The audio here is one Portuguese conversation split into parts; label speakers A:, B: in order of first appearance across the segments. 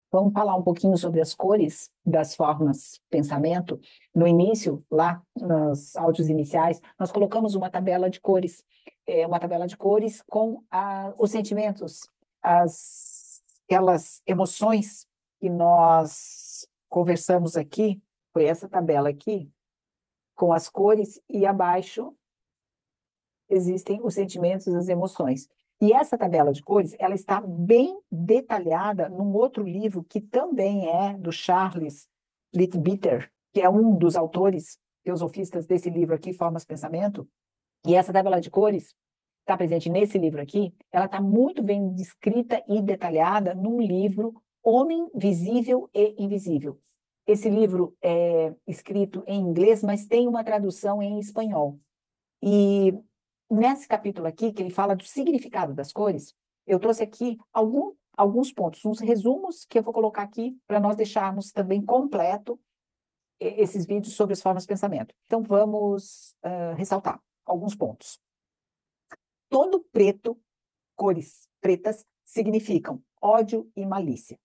A: Vamos falar um pouquinho sobre as cores das formas pensamento. No início, lá nos áudios iniciais, nós colocamos uma tabela de cores, uma tabela de cores com os sentimentos, aquelas emoções que nós conversamos aqui. Foi essa tabela aqui, com as cores, e abaixo existem os sentimentos e as emoções. E essa tabela de cores, ela está bem detalhada num outro livro que também é do Charles Leadbeater, que é um dos autores teosofistas desse livro aqui, Formas de Pensamento. E essa tabela de cores está presente nesse livro aqui, ela está muito bem descrita e detalhada num livro Homem Visível e Invisível. Esse livro é escrito em inglês, mas tem uma tradução em espanhol. E nesse capítulo aqui, que ele fala do significado das cores, eu trouxe aqui alguns pontos, uns resumos que eu vou colocar aqui para nós deixarmos também completo esses vídeos sobre as formas de pensamento. Então, vamos ressaltar alguns pontos. Todo preto, cores pretas, significam ódio e malícia.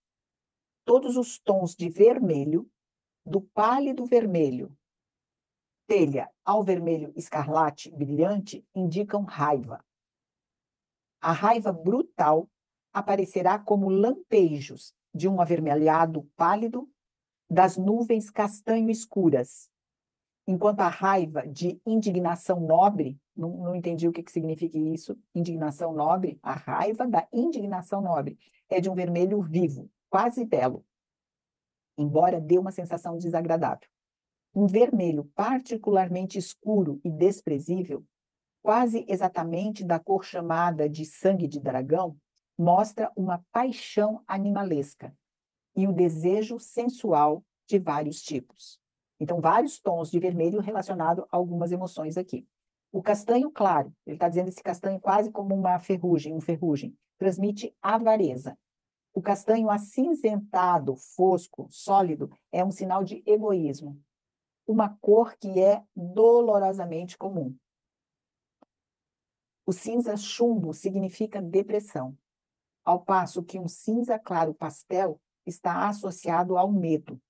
A: Todos os tons de vermelho, do pálido vermelho telha ao vermelho escarlate brilhante, indicam raiva. A raiva brutal aparecerá como lampejos de um avermelhado pálido das nuvens castanho escuras, enquanto a raiva de indignação nobre, não entendi o que significa isso, indignação nobre, a raiva da indignação nobre é de um vermelho vivo, quase belo, embora dê uma sensação desagradável. Um vermelho particularmente escuro e desprezível, quase exatamente da cor chamada de sangue de dragão, mostra uma paixão animalesca e o desejo sensual de vários tipos. Então, vários tons de vermelho relacionados a algumas emoções aqui. O castanho claro, ele está dizendo esse castanho quase como uma ferrugem, transmite avareza. O castanho acinzentado, fosco, sólido, é um sinal de egoísmo. Uma cor que é dolorosamente comum. O cinza chumbo significa depressão, ao passo que um cinza claro pastel está associado ao medo.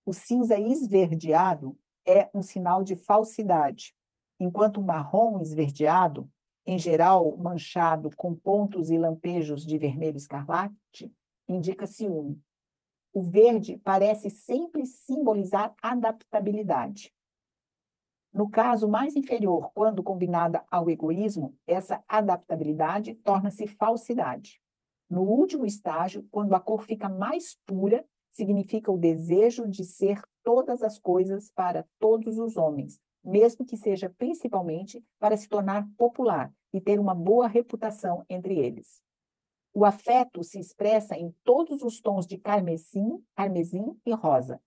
A: O cinza esverdeado é um sinal de falsidade, enquanto o marrom esverdeado, em geral manchado com pontos e lampejos de vermelho escarlate, indica ciúme. O verde parece sempre simbolizar adaptabilidade. No caso mais inferior, quando combinada ao egoísmo, essa adaptabilidade torna-se falsidade. No último estágio, quando a cor fica mais pura, significa o desejo de ser todas as coisas para todos os homens, mesmo que seja principalmente para se tornar popular e ter uma boa reputação entre eles. O afeto se expressa em todos os tons de carmesim e rosa.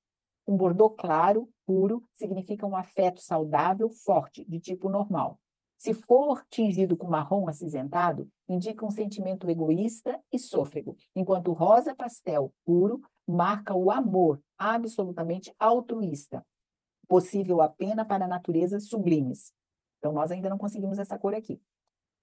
A: Um bordô claro, puro, significa um afeto saudável, forte, de tipo normal. Se for tingido com marrom acinzentado, indica um sentimento egoísta e sôfrego, enquanto o rosa pastel puro marca o amor absolutamente altruísta, possível apenas para naturezas sublimes. Então, nós ainda não conseguimos essa cor aqui.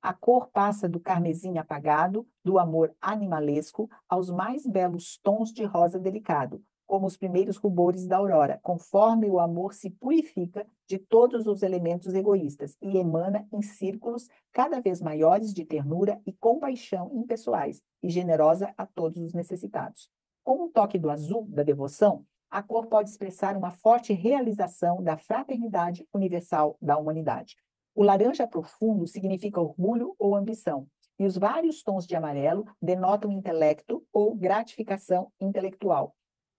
A: A cor passa do carmesim apagado, do amor animalesco, aos mais belos tons de rosa delicado, como os primeiros rubores da aurora, conforme o amor se purifica de todos os elementos egoístas e emana em círculos cada vez maiores de ternura e compaixão impessoais e generosa a todos os necessitados. Com um toque do azul, da devoção, a cor pode expressar uma forte realização da fraternidade universal da humanidade. O laranja profundo significa orgulho ou ambição, e os vários tons de amarelo denotam intelecto ou gratificação intelectual.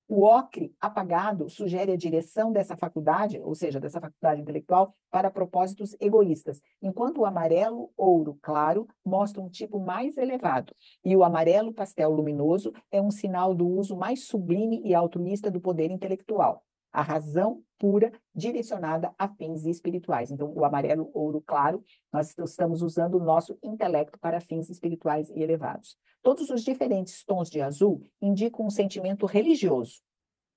A: O ocre apagado sugere a direção dessa faculdade, ou seja, dessa faculdade intelectual, para propósitos egoístas, enquanto o amarelo ouro claro mostra um tipo mais elevado, e o amarelo pastel luminoso é um sinal do uso mais sublime e altruísta do poder intelectual, a razão pura direcionada a fins espirituais. Então, o amarelo ouro claro, nós estamos usando o nosso intelecto para fins espirituais e elevados. Todos os diferentes tons de azul indicam um sentimento religioso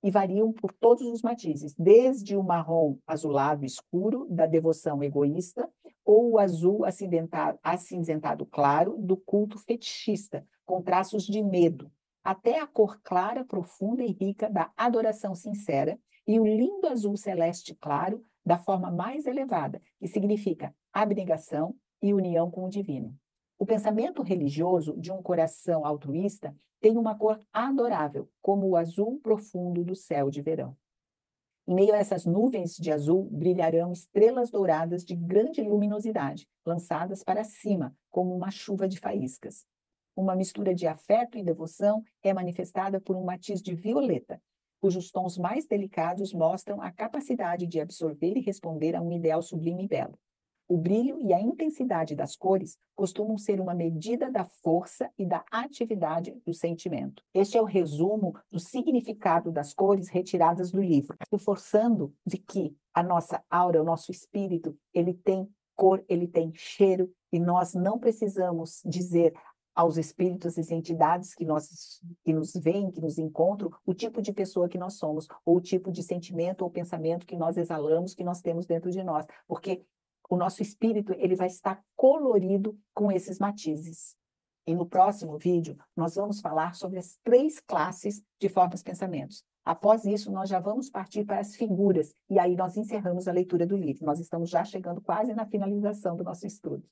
A: e variam por todos os matizes, desde o marrom azulado escuro, da devoção egoísta, ou o azul acinzentado claro, do culto fetichista, com traços de medo. até a cor clara, profunda e rica da adoração sincera e o lindo azul celeste claro da forma mais elevada, que significa abnegação e união com o divino. O pensamento religioso de um coração altruísta tem uma cor adorável, como o azul profundo do céu de verão. Em meio a essas nuvens de azul brilharão estrelas douradas de grande luminosidade, lançadas para cima, como uma chuva de faíscas. Uma mistura de afeto e devoção é manifestada por um matiz de violeta, cujos tons mais delicados mostram a capacidade de absorver e responder a um ideal sublime e belo. O brilho e a intensidade das cores costumam ser uma medida da força e da atividade do sentimento. Este é o resumo do significado das cores retiradas do livro, reforçando de que a nossa aura, o nosso espírito, ele tem cor, ele tem cheiro, e nós não precisamos dizer aos espíritos e entidades que nos veem, que nos encontram, o tipo de pessoa que nós somos, ou o tipo de sentimento ou pensamento que nós exalamos, que nós temos dentro de nós, porque o nosso espírito ele vai estar colorido com esses matizes. E no próximo vídeo, nós vamos falar sobre as 3 classes de formas pensamentos. Após isso, nós já vamos partir para as figuras, e aí nós encerramos a leitura do livro. Nós estamos já chegando quase na finalização do nosso estudo.